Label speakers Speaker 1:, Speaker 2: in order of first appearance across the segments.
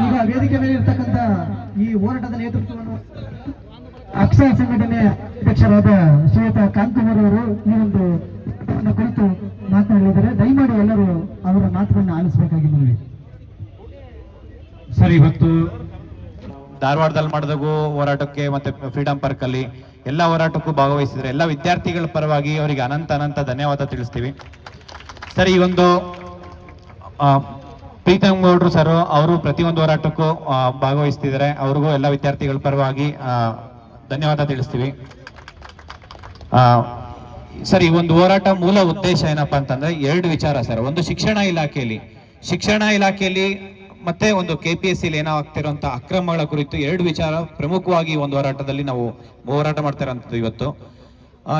Speaker 1: ಈಗ ವೇದಿಕೆ ಮೇಲೆ ಇರ್ತಕ್ಕಂಥ ಈ ಹೋರಾಟದ ನೇತೃತ್ವವನ್ನು ಅಕ್ಷರ ಸಂಘಟನೆ ಅಧ್ಯಕ್ಷರಾದ ಶ್ರೀಯುತ ಕಾಂತಕುಮಾರ್ ಅವರು ಈ ಒಂದು ಕುರಿತು ಮಾತನಾಡಲಿದ್ದಾರೆ. ದಯಮಾಡಿ ಎಲ್ಲರೂ ಅವರ ಮಾತುಗಳನ್ನು ಆಲಿಸಬೇಕಾಗಿ ಮನವಿ.
Speaker 2: ಸರ್, ಇವತ್ತು ಧಾರವಾಡದಲ್ಲಿ ಮಾಡಿದಾಗೂ ಹೋರಾಟಕ್ಕೆ ಮತ್ತೆ ಫ್ರೀಡಂ ಪಾರ್ಕ್ ಅಲ್ಲಿ ಎಲ್ಲ ಹೋರಾಟಕ್ಕೂ ಭಾಗವಹಿಸಿದ್ರೆ ಎಲ್ಲ ವಿದ್ಯಾರ್ಥಿಗಳ ಪರವಾಗಿ ಅವರಿಗೆ ಅನಂತ ಧನ್ಯವಾದ ತಿಳಿಸ್ತೀವಿ. ಸರ್, ಈ ಒಂದು ಪ್ರೀತಮ್ ಗೌಡ್ರು ಸರ್ ಅವರು ಪ್ರತಿಯೊಂದು ಹೋರಾಟಕ್ಕೂ ಭಾಗವಹಿಸ್ತಿದ್ದಾರೆ. ಅವ್ರಿಗೂ ಎಲ್ಲ ವಿದ್ಯಾರ್ಥಿಗಳ ಪರವಾಗಿ ಧನ್ಯವಾದ ತಿಳಿಸ್ತೀವಿ. ಸರ್, ಈ ಒಂದು ಹೋರಾಟ ಮೂಲ ಉದ್ದೇಶ ಏನಪ್ಪಾ ಅಂತಂದ್ರೆ ಎರಡು ವಿಚಾರ ಸರ್. ಒಂದು ಶಿಕ್ಷಣ ಇಲಾಖೆಯಲ್ಲಿ ಮತ್ತೆ ಒಂದು KPSC ಏನಾಗ್ತಿರುವಂತಹ ಅಕ್ರಮಗಳ ಕುರಿತು ಎರಡು ವಿಚಾರ ಪ್ರಮುಖವಾಗಿ ಒಂದು ಹೋರಾಟದಲ್ಲಿ ನಾವು ಹೋರಾಟ ಮಾಡ್ತಾ ಇರೋಂಥದ್ದು. ಇವತ್ತು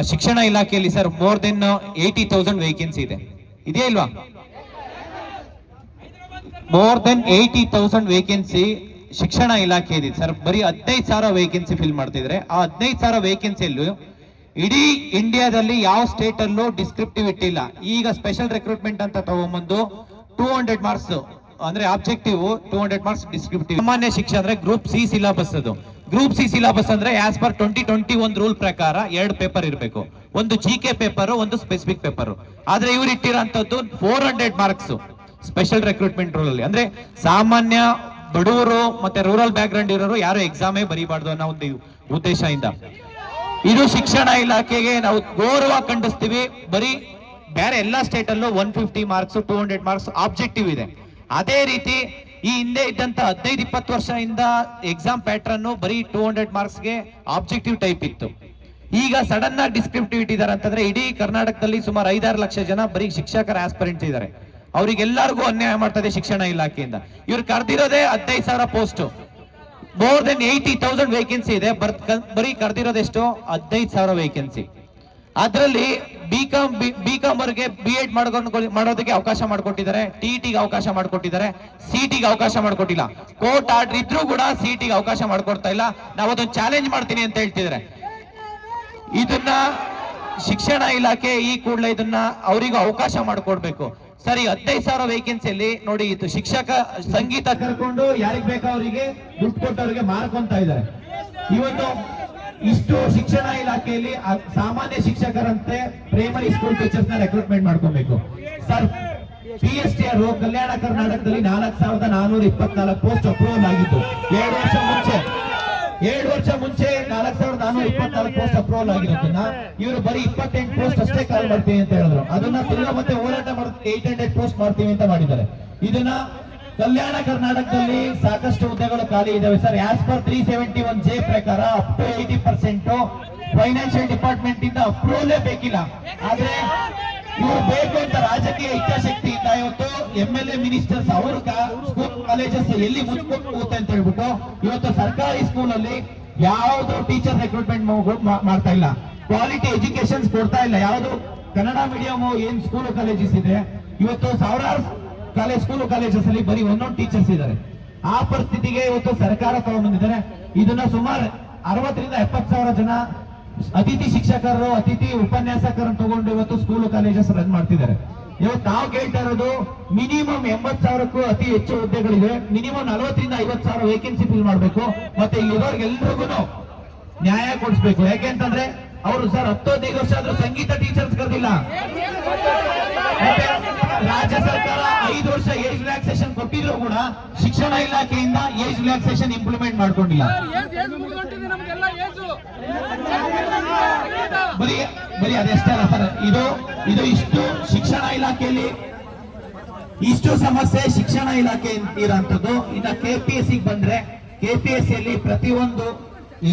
Speaker 2: ಶಿಕ್ಷಣ ಇಲಾಖೆಯಲ್ಲಿ ಸರ್ ಮೋರ್ ದೆನ್ 80,000 ವೇಕೆನ್ಸಿ ಇದೆಯಾ ಇಲ್ವಾ? ಮೋರ್ ದೆನ್ 80,000 ವೇಕೆನ್ಸಿ ಶಿಕ್ಷಣ ಇಲಾಖೆ ಇದೆ ಸರ್. ಬರೀ 15,000 ವೇಕೆನ್ಸಿ ಫಿಲ್ ಮಾಡ್ತಿದ್ರೆ ಆ 15,000 ವೇಕೆನ್ಸಿಯಲ್ಲೂ ಇಡೀ ಇಂಡಿಯಾದಲ್ಲಿ ಯಾವ ಸ್ಟೇಟ್ ಅಲ್ಲೂ ಡಿಸ್ಕ್ರಿಪ್ಟಿವ್ ಇಟ್ಟಿಲ್ಲ. ಈಗ ಸ್ಪೆಷಲ್ ರಿಕ್ರೂಟ್ಮೆಂಟ್ ಅಂತ ತಗೊಂಡ್ಬಂದು 200 ಮಾರ್ಕ್ಸ್ ಅಂದ್ರೆ ಆಬ್ಜೆಕ್ಟಿವ್, 200 ಮಾರ್ಕ್ಸ್ ಡಿಸ್ಕ್ರಿಪ್ಟಿವ್. ಸಾಮಾನ್ಯ ಶಿಕ್ಷಣ ಅಂದ್ರೆ ಗ್ರೂಪ್ ಸಿ ಸಿಲೆಬಸ್. ಅದು ಗ್ರೂಪ್ ಸಿ ಸಿಲೆಬಸ್ ಅಂದ್ರೆ ಆಸ್ ಪರ್ 2021 ರೂಲ್ ಪ್ರಕಾರ 2 ಪೇಪರ್ ಇರಬೇಕು. ಒಂದು GK ಪೇಪರ್, ಒಂದು ಸ್ಪೆಸಿಫಿಕ್ ಪೇಪರ್. ಆದ್ರೆ ಇವ್ರು ಇಟ್ಟಿರೋಂಥದ್ದು 400 ಮಾರ್ಕ್ಸ್ ಸ್ಪೆಷಲ್ ರಿಕ್ರೂಟ್ಮೆಂಟ್ ರೂಲ್ ಅಲ್ಲಿ. ಅಂದ್ರೆ ಸಾಮಾನ್ಯ ಬಡವರು ಮತ್ತೆ ರೂರಲ್ ಬ್ಯಾಕ್ ಗ್ರೌಂಡ್ ಇರೋರು ಯಾರು ಎಕ್ಸಾಮೇ ಬರೀಬಾರ್ದು ಅನ್ನೋ ಒಂದು ಉದ್ದೇಶದಿಂದ ಇದು ಶಿಕ್ಷಣ ಇಲಾಖೆಗೆ ನಾವು ಗೌರವ ಖಂಡಿಸ್ತೀವಿ. ಬರೀ ಬೇರೆ ಎಲ್ಲಾ ಸ್ಟೇಟ್ ಅಲ್ಲೂ 150 ಮಾರ್ಕ್ಸ್ 200 ಮಾರ್ಕ್ಸ್ ಆಬ್ಜೆಕ್ಟಿವ್ ಇದೆ. ಅದೇ ರೀತಿ ಈ ಹಿಂದೆ ಇದ್ದಂತ 15-20 ವರ್ಷದಿಂದ ಎಕ್ಸಾಮ್ ಪ್ಯಾಟ್ರನ್ ಬರೀ 200 ಮಾರ್ಕ್ಸ್ಗೆ ಆಬ್ಜೆಕ್ಟಿವ್ ಟೈಪ್ ಇತ್ತು. ಈಗ ಸಡನ್ ಆಗಿ ಡಿಸ್ಕ್ರಿಪ್ಟಿವ್ ಇಟ್ಟಿದ್ದಾರೆ ಅಂತಂದ್ರೆ ಇಡೀ ಕರ್ನಾಟಕದಲ್ಲಿ ಸುಮಾರು 5-6 ಲಕ್ಷ ಜನ ಬರೀ ಶಿಕ್ಷಕರ ಆಸ್ಪರೆಂಟ್ಸ್ ಇದ್ದಾರೆ. ಅವರಿಗೆಲ್ಲರಿಗೂ ಅನ್ಯಾಯ ಮಾಡ್ತದೆ ಶಿಕ್ಷಣ ಇಲಾಖೆಯಿಂದ. ಇವ್ರು ಕರೆದಿರೋದೇ 15,000 ಪೋಸ್ಟ್. ಮೋರ್ ದೆನ್ 80,000 ವೇಕೆನ್ಸಿ ಇದೆ. ಬರೀ ಕರೆದಿರೋದೆಷ್ಟು? 15,000 ವೇಕೆನ್ಸಿ. ಅದರಲ್ಲಿ ಬಿಕಾಂ ಅವರಿಗೆ BEd ಮಾಡೋದಕ್ಕೆ ಅವಕಾಶ ಮಾಡಿಕೊಟ್ಟಿದ್ದಾರೆ, TETಗೆ ಅವಕಾಶ ಮಾಡಿಕೊಟ್ಟಿದ್ದಾರೆ, CETಗೆ ಅವಕಾಶ ಮಾಡಿಕೊಟ್ಟಿಲ್ಲ. ಕೋರ್ಟ್ ಆರ್ಡರ್ ಇದ್ರೂ ಕೂಡ CETಗೆ ಅವಕಾಶ ಮಾಡಿಕೊಡ್ತಾ ಇಲ್ಲ. ನಾವು ಅದನ್ನು ಚಾಲೆಂಜ್ ಮಾಡ್ತೀನಿ ಅಂತ ಹೇಳ್ತಿದ್ದಾರೆ. ಇದನ್ನ ಶಿಕ್ಷಣ ಇಲಾಖೆ ಈ ಕೂಡಲೇ ಇದನ್ನ ಅವರಿಗೂ ಅವಕಾಶ ಮಾಡಿಕೊಡ್ಬೇಕು. ಸರಿ, 15,000 ವೇಕೆನ್ಸಿಯಲ್ಲಿ ನೋಡಿ, ಇದು ಶಿಕ್ಷಕ ಸಂಗೀತ ಕರ್ಕೊಂಡು ಯಾರಿಗ್ ಬೇಕಾ ಅವರಿಗೆ ದುಡ್ಡು ಕೊಟ್ಟವರಿಗೆ ಮಾರ್ಕೊಂತ ಇದ್ದಾರೆ. ಇವತ್ತು ಇಷ್ಟು ಶಿಕ್ಷಣ ಇಲಾಖೆಯಲ್ಲಿ ಸಾಮಾನ್ಯ ಶಿಕ್ಷಕರಂತೆ ಪ್ರೈಮರಿ ಸ್ಕೂಲ್ ಟೀಚರ್ಸ್ ನ ರೆಕ್ರೂಟ್ಮೆಂಟ್ ಮಾಡ್ಕೊಬೇಕು ಸರ್. PSTR ಕಲ್ಯಾಣ ಕರ್ನಾಟಕದಲ್ಲಿ 4,424 ಪೋಸ್ಟ್ ಅಪ್ರೂವಲ್ ಆಗಿತ್ತು. 2 ವರ್ಷ ಮುಂಚೆ 4,424 ಪೋಸ್ಟ್ ಅಪ್ರೂವಲ್ ಆಗಿರೋದನ್ನ ಇವರು ಬರೀ 28 ಪೋಸ್ಟ್ ಅಷ್ಟೇ ಕಾಲ್ ಮಾಡ್ತೀವಿ ಅಂತ ಹೇಳಿದ್ರು. ಅದನ್ನ ತಿರ್ಗಾ ಮತ್ತೆ ಹೋರಾಟ 800 ಪೋಸ್ಟ್ ಮಾಡ್ತೀವಿ ಅಂತ ಮಾಡಿದ್ದಾರೆ. ಇದನ್ನ ಕಲ್ಯಾಣ ಕರ್ನಾಟಕದಲ್ಲಿ ಸಾಕಷ್ಟು ಹುದ್ದೆಗಳು ಖಾಲಿ ಇದಾವೆ ಸರ್. ಆಸ್ ಪರ್ 371J ಪ್ರಕಾರ ಅಪ್ ಟು 80% ಫೈನಾನ್ಷಿಯಲ್ ಡಿಪಾರ್ಟ್ಮೆಂಟ್ ಇಂದ ಅಪ್ರೂವಲೇ ಬೇಕಿಲ್ಲ. ಆದ್ರೆ ಇವರು ಬೇಕು ಅಂತ ರಾಜಕೀಯ ಇಚ್ಛಾಶಕ್ತಿಯಿಂದ ಇವತ್ತು MLA ಮಿನಿಸ್ಟರ್ಸ್ ಅವರು ಸ್ಕೂಲ್ ಕಾಲೇಜಸ್ ಎಲ್ಲಿ ಮುಚ್ಕೊಂಡು ಹೋಗುತ್ತೆ ಅಂತ ಹೇಳ್ಬಿಟ್ಟು ಇವತ್ತು ಸರ್ಕಾರಿ ಸ್ಕೂಲ್ ಅಲ್ಲಿ ಯಾವ್ದು ಟೀಚರ್ ರಿಕ್ರೂಟ್ಮೆಂಟ್ ಮಾಡ್ತಾ ಇಲ್ಲ, ಕ್ವಾಲಿಟಿ ಎಜುಕೇಶನ್ ಕೊಡ್ತಾ ಇಲ್ಲ. ಯಾವ್ದು ಕನ್ನಡ ಮೀಡಿಯಂ ಏನ್ ಸ್ಕೂಲ್ ಕಾಲೇಜಸ್ ಇದೆ ಇವತ್ತು ಸಾವಿರಾರು ಸ್ಕೂಲ್ ಕಾಲೇಜಸ್ ಅಲ್ಲಿ ಬರೀ 1 ಟೀಚರ್ಸ್ ಇದ್ದಾರೆ. ಆ ಪರಿಸ್ಥಿತಿಗೆ ಇವತ್ತು ಸರ್ಕಾರ ತಗೊಂಡ್ಬಂದಿದ್ದಾರೆ. ಇದನ್ನ ಸುಮಾರು 60,000-70,000 ಜನ ಅತಿಥಿ ಶಿಕ್ಷಕರು, ಅತಿಥಿ ಉಪನ್ಯಾಸಕರನ್ನು ತಗೊಂಡು ಇವತ್ತು ಸ್ಕೂಲ್ ಕಾಲೇಜಸ್ ರನ್ ಮಾಡ್ತಿದ್ದಾರೆ. ಇವತ್ತು ನಾವು ಕೇಳ್ತಾ ಇರೋದು ಮಿನಿಮಮ್ 80,000ಕ್ಕೂ ಅತಿ ಹೆಚ್ಚು ಹುದ್ದೆಗಳಿವೆ. ಮಿನಿಮಮ್ 40,000-50,000 ವೇಕೆನ್ಸಿ ಫಿಲ್ ಮಾಡಬೇಕು. ಮತ್ತೆ ಇಲ್ಲಿರೋರ್ಗೆಲ್ರಿಗೂ ನ್ಯಾಯ ಕೊಡಿಸ್ಬೇಕು. ಯಾಕೆಂತಂದ್ರೆ ಅವರು ಸರ್ 10-15 ವರ್ಷ ಆದ್ರೂ ಸಂಗೀತ ಟೀಚರ್ಸ್ ಕರೆದಿಲ್ಲ. ರಾಜ್ಯ ಸರ್ಕಾರ 5 ವರ್ಷ ಏಜ್ ರಿಲ್ಯಾಕ್ಸೇಷನ್ ಕೊಟ್ಟಿದ್ರು ಕೂಡ ಶಿಕ್ಷಣ ಇಲಾಖೆಯಿಂದ ಏಜ್ ರಿಲ್ಯಾಕ್ಸೇಷನ್ ಇಂಪ್ಲಿಮೆಂಟ್ ಮಾಡ್ಕೊಂಡಿಲ್ಲ. ಬರೀ ಅದೆಷ್ಟೇ ಅಲ್ಲ ಸರ್, ಇದು ಇಷ್ಟು ಶಿಕ್ಷಣ ಇಲಾಖೆಯಲ್ಲಿ ಇಷ್ಟು ಸಮಸ್ಯೆ ಶಿಕ್ಷಣ ಇಲಾಖೆ ಇರೋಂಥದ್ದು. ಇನ್ನ KPSC ಬಂದ್ರೆ KPSCಯಲ್ಲಿ ಪ್ರತಿಯೊಂದು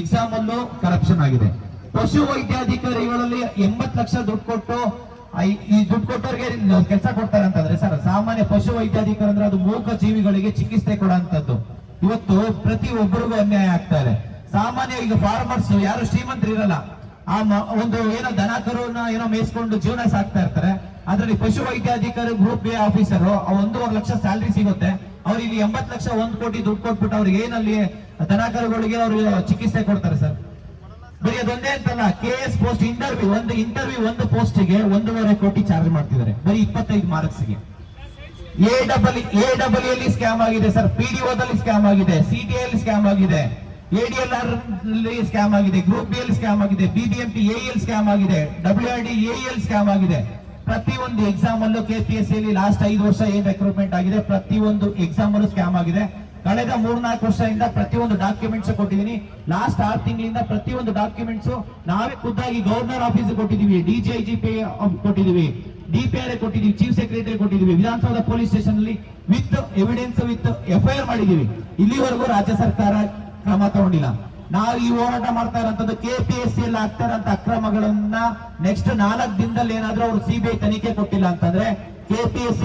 Speaker 2: ಎಕ್ಸಾಮ್ ಅಲ್ಲೂ ಕರಪ್ಷನ್ ಆಗಿದೆ. ಪಶು ವೈದ್ಯಾಧಿಕಾರಿಗಳಲ್ಲಿ 80 ಲಕ್ಷ ದುಡ್ಡು ಕೊಟ್ಟು ಈ ದುಡ್ಡು ಕೊಟ್ಟವ್ರಿಗೆ ಕೆಲಸ ಕೊಡ್ತಾರೆ ಅಂತಂದ್ರೆ ಸರ್, ಸಾಮಾನ್ಯ ಪಶು ವೈದ್ಯಾಧಿಕಾರಿ ಅಂದ್ರೆ ಅದು ಮೂಕ ಜೀವಿಗಳಿಗೆ ಚಿಕಿತ್ಸೆ ಕೊಡುವಂತದ್ದು. ಇವತ್ತು ಪ್ರತಿ ಒಬ್ಬರಿಗೂ ಅನ್ಯಾಯ ಆಗ್ತಾ ಇದೆ. ಸಾಮಾನ್ಯ ಈಗ ಫಾರ್ಮರ್ಸ್ ಯಾರು ಶ್ರೀಮಂತರು ಇರಲ್ಲ, ಆ ಒಂದು ಏನೋ ದನ ಕರುನ ಏನೋ ಮೇಯಿಸ್ಕೊಂಡು ಜೀವನ ಸಾಕ್ತಾ ಇರ್ತಾರೆ. ಅದ್ರಲ್ಲಿ ಪಶು ವೈದ್ಯಾಧಿಕಾರಿ group A officer 1.5 lakh salary ಸಿಗುತ್ತೆ. ಅವ್ರು ಇಲ್ಲಿ 80 ಲಕ್ಷ 1 ಕೋಟಿ ದುಡ್ಡು ಕೊಟ್ಬಿಟ್ಟು ಅವ್ರಿಗೆ ಏನಲ್ಲಿ ದನ ಕರುಗಳಿಗೆ ಅವರು ಚಿಕಿತ್ಸೆ ಕೊಡ್ತಾರೆ ಸರ್.
Speaker 3: ಬರೀ ಅದೊಂದೇ ಅಂತಲ್ಲ, KS ಪೋಸ್ಟ್ ಒಂದು ಪೋಸ್ಟ್ಗೆ 1.5 ಕೋಟಿ ಚಾರ್ಜ್ ಮಾಡ್ತಿದ್ದಾರೆ ಬರೀ 25 ಮಾರ್ಕ್ಸ್ಗೆ. AEE ಸ್ಕ್ಯಾಮ್ ಆಗಿದೆ ಸರ್, PDOದಲ್ಲಿ ಸ್ಕ್ಯಾಮ್ ಆಗಿದೆ, CTI ಸ್ಕ್ಯಾಮ್ ಆಗಿದೆ, ADLR ಸ್ಕ್ಯಾಮ್ ಆಗಿದೆ, ಗ್ರೂಪ್ ಬಿ ಅಲ್ಲಿ ಸ್ಕ್ಯಾಮ್ ಆಗಿದೆ, BBMP AEL ಸ್ಕ್ಯಾಮ್ ಆಗಿದೆ, WRD AEL ಸ್ಕ್ಯಾಮ್ ಆಗಿದೆ. ಪ್ರತಿಯೊಂದು ಎಕ್ಸಾಮ್ ಅಲ್ಲೂ KPSC ಅಲ್ಲಿ ಲಾಸ್ಟ್ 5 ವರ್ಷ ಏನ್ ರೆಕ್ರೂಟ್ಮೆಂಟ್ ಆಗಿದೆ ಪ್ರತಿಯೊಂದು ಎಕ್ಸಾಮ್ ಅಲ್ಲೂ ಸ್ಕ್ಯಾಮ್ ಆಗಿದೆ. ಕಳೆದ 3-4 ವರ್ಷದಿಂದ ಪ್ರತಿಯೊಂದು ಡಾಕ್ಯುಮೆಂಟ್ಸ್ ಕೊಟ್ಟಿದ್ದೀನಿ. ಲಾಸ್ಟ್ 6 ತಿಂಗಳಿಂದ ಪ್ರತಿಯೊಂದು ಡಾಕ್ಯುಮೆಂಟ್ಸ್ ನಾವೇ ಖುದ್ದಾಗಿ ಗವರ್ನರ್ ಆಫೀಸ್ ಕೊಟ್ಟಿದ್ದೀವಿ, DGIGP ಕೊಟ್ಟಿದ್ದೀವಿ, DPRA ಕೊಟ್ಟಿದ್ದೀವಿ, ಚೀಫ್ ಸೆಕ್ರೆಟರಿ ಕೊಟ್ಟಿದ್ದೀವಿ, ವಿಧಾನಸೌಧ ಪೊಲೀಸ್ ಸ್ಟೇಷನ್ ಅಲ್ಲಿ ವಿತ್ ಎವಿಡೆನ್ಸ್ ವಿತ್ FIR ಮಾಡಿದ್ದೀವಿ. ಇಲ್ಲಿವರೆಗೂ ರಾಜ್ಯ ಸರ್ಕಾರ ಕ್ರಮ ತಗೊಂಡಿಲ್ಲ. ನಾವು ಈ ಹೋರಾಟ ಮಾಡ್ತಾ ಇರೋಂಥದ್ದು KPSC ಅಲ್ಲಿ ಆಗ್ತಾ ಇರೋಂಥ ಅಕ್ರಮಗಳನ್ನ ನೆಕ್ಸ್ಟ್ 4 ದಿನದಲ್ಲಿ ಏನಾದ್ರೂ ಅವರು CBI ತನಿಖೆ ಕೊಟ್ಟಿಲ್ಲ ಅಂತಂದ್ರೆ KPSC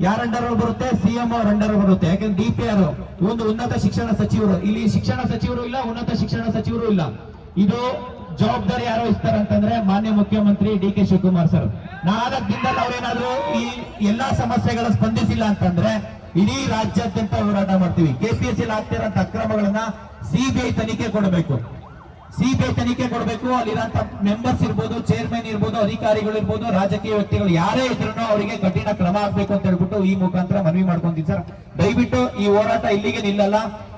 Speaker 3: ಯಾರ ಅಂಡರ್ ಬರುತ್ತೆ, CM ಅವರ ಅಂಡರ್ ಬರುತ್ತೆ. ಯಾಕಂದ್ರೆ DPR ಒಂದು ಉನ್ನತ ಶಿಕ್ಷಣ ಸಚಿವರು, ಇಲ್ಲಿ ಶಿಕ್ಷಣ ಸಚಿವರು ಇಲ್ಲ, ಉನ್ನತ ಶಿಕ್ಷಣ ಸಚಿವರು ಇಲ್ಲ. ಇದು ಜವಾಬ್ದಾರಿ ಯಾರು ವಹಿಸ್ತಾರೆ ಅಂತಂದ್ರೆ ಮಾನ್ಯ ಮುಖ್ಯಮಂತ್ರಿ DK ಶಿವಕುಮಾರ್ ಸರ್. 4 ದಿನದಲ್ಲಿ ಅವ್ರೇನಾದ್ರೂ ಈ ಎಲ್ಲಾ ಸಮಸ್ಯೆಗಳ ಸ್ಪಂದಿಸಿಲ್ಲ ಅಂತಂದ್ರೆ ಇಡೀ ರಾಜ್ಯಾದ್ಯಂತ ಹೋರಾಟ ಮಾಡ್ತೀವಿ. KPSC ಆಗ್ತಿರೋಂಥ ಅಕ್ರಮಗಳನ್ನ CBI ತನಿಖೆ ಕೊಡಬೇಕು, ಅಲ್ಲಿರೋಂಥ ಮೆಂಬರ್ಸ್ ಇರ್ಬೋದು, ಚೇರ್ಮನ್ ಇರ್ಬೋದು, ಅಧಿಕಾರಿಗಳು ಇರ್ಬೋದು, ರಾಜಕೀಯ ವ್ಯಕ್ತಿಗಳು ಯಾರೇ ಇದ್ರು ಅವರಿಗೆ ಕಠಿಣ ಕ್ರಮ ಆಗ್ಬೇಕು ಅಂತ ಹೇಳ್ಬಿಟ್ಟು ಈ ಮುಖಾಂತರ ಮನವಿ ಮಾಡ್ಕೊಂತೀವಿ ಸರ್. ದಯವಿಟ್ಟು ಈ ಹೋರಾಟ ಇಲ್ಲಿಗೆ ನಿಲ್ಲಲ್ಲ,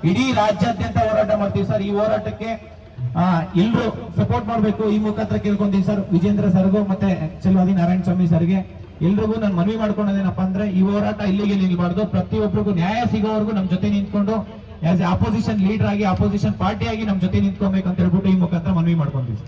Speaker 3: ಇಡೀ ರಾಜ್ಯಾದ್ಯಂತ ಹೋರಾಟ ಮಾಡ್ತೀವಿ ಸರ್. ಈ ಹೋರಾಟಕ್ಕೆ ಎಲ್ರು ಸಪೋರ್ಟ್ ಮಾಡ್ಬೇಕು ಈ ಮುಖಾಂತರ ಕೇಳ್ಕೊಂತೀವಿ ಸರ್. ವಿಜೇಂದ್ರ ಸರ್ಗೂ ಮತ್ತೆ ಚೆಲುವಾದಿ ನಾರಾಯಣ ಸ್ವಾಮಿ ಸರ್ಗೆ ಎಲ್ರಿಗೂ ನಾನು ಮನವಿ ಮಾಡ್ಕೊಳ್ಳೋದೇನಪ್ಪ ಅಂದ್ರೆ ಈ ಹೋರಾಟ ಇಲ್ಲಿಗೆ ನಿಲ್ಬಾರ್ದು. ಪ್ರತಿಯೊಬ್ಬರಿಗೂ ನ್ಯಾಯ ಸಿಗೋವರೆಗೂ ನಮ್ ಜೊತೆ ನಿಂತ್ಕೊಂಡು ಆಸ್ ಎ ಅಪೋಸಿಷನ್ ಲೀಡರ್ ಆಗಿ, ಅಪೋಸಿಷನ್ ಪಾರ್ಟಿ ಆಗಿ ನಮ್ ಜೊತೆ ನಿಂತ್ಕೊಬೇಕು ಅಂತ ಹೇಳ್ಬಿಟ್ಟು ಈ ಮುಖಾಂತರ ಮನವಿ ಮಾಡ್ಕೊಂತೀವಿ.